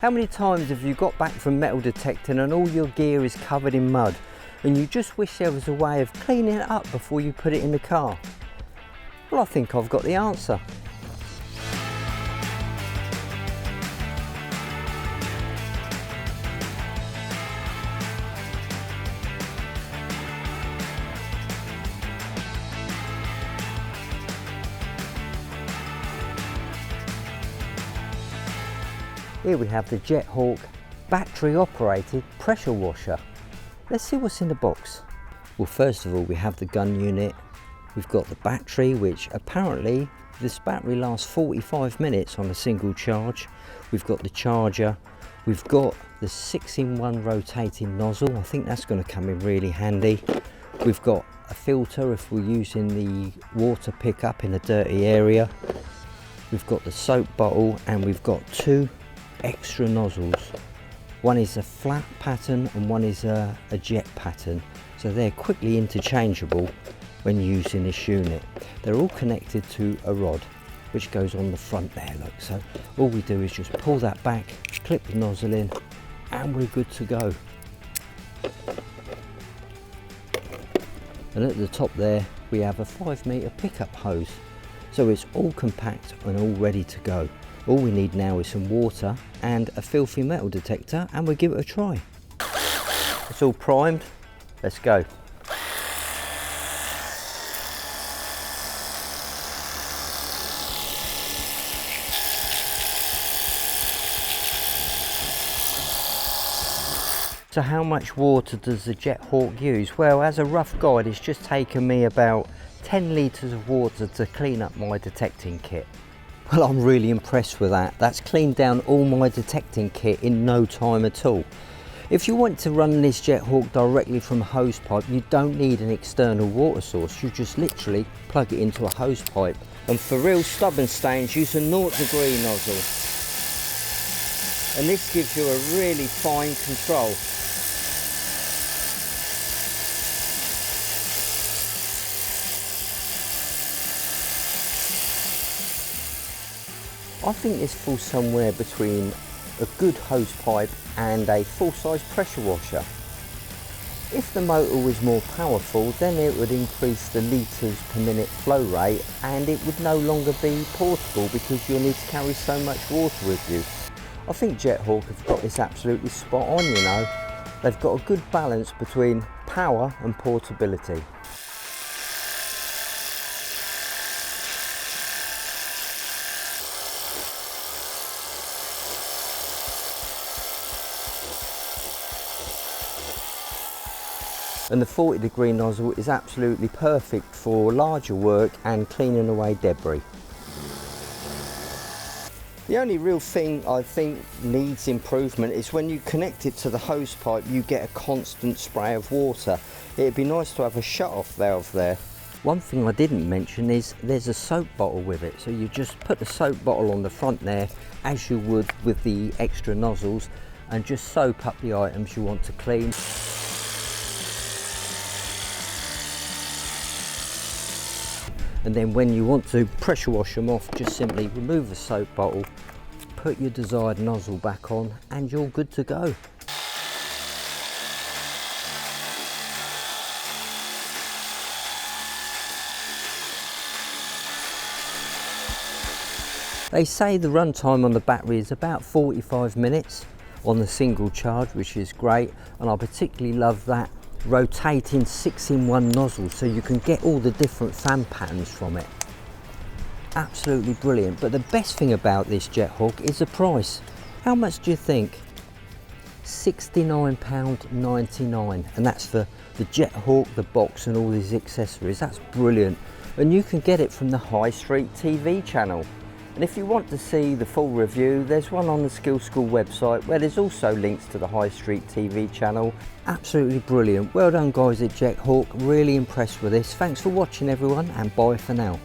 How many times have you got back from metal detecting and all your gear is covered in mud and you just wish there was a way of cleaning it up before you put it in the car? Well, I think I've got the answer. Here we have the Jethawk battery operated pressure washer. Let's see what's in the box. Well, first of all, we have the gun unit. We've got the battery, which apparently this battery lasts 45 minutes on a single charge. We've got the charger. We've got the 6-in-1 rotating nozzle. I think that's going to come in really handy. We've got a filter if we're using the water pickup in a dirty area. We've got the soap bottle, and we've got two extra nozzles. One is a flat pattern and one is a jet pattern, so they're quickly interchangeable when using this unit. They're all connected to a rod which goes on the front there, look. So all we do is just pull that back, clip the nozzle in, and we're good to go. And at the top there we have a 5-meter pickup hose, so it's all compact and all ready to go. All we need now is some water and a filthy metal detector, and we'll give it a try. It's all primed, let's go. So how much water does the Jethawk use? Well, as a rough guide, it's just taken me about 10 litres of water to clean up my detecting kit. Well, I'm really impressed with that. That's cleaned down all my detecting kit in no time at all. If you want to run this Jethawk directly from a hose pipe, you don't need an external water source. You just literally plug it into a hose pipe. And for real stubborn stains, use a 0-degree nozzle. And this gives you a really fine control. I think this falls somewhere between a good hose pipe and a full-size pressure washer. If the motor was more powerful, then it would increase the litres per minute flow rate and it would no longer be portable because you'll need to carry so much water with you. I think Jethawk have got this absolutely spot on, you know. They've got a good balance between power and portability. And the 40-degree nozzle is absolutely perfect for larger work and cleaning away debris. The only real thing I think needs improvement is when you connect it to the hose pipe, you get a constant spray of water. It'd be nice to have a shut-off valve there. One thing I didn't mention is there's a soap bottle with it, so you just put the soap bottle on the front there as you would with the extra nozzles and just soap up the items you want to clean. And then when you want to pressure wash them off, just simply remove the soap bottle, put your desired nozzle back on, and you're good to go. They say the runtime on the battery is about 45 minutes on the single charge, which is great, and I particularly love that rotating 6-in-1 nozzle, so you can get all the different fan patterns from it. Absolutely brilliant. But the best thing about this Jethawk is the price. How much do you think? £69.99, and that's for the Jethawk, the box and all these accessories. That's brilliant, and you can get it from the High Street TV channel. And if you want to see the full review, there's one on the Skill School website where there's also links to the High Street TV channel. Absolutely brilliant. Well done guys at Jethawk, really impressed with this. Thanks for watching everyone, and bye for now.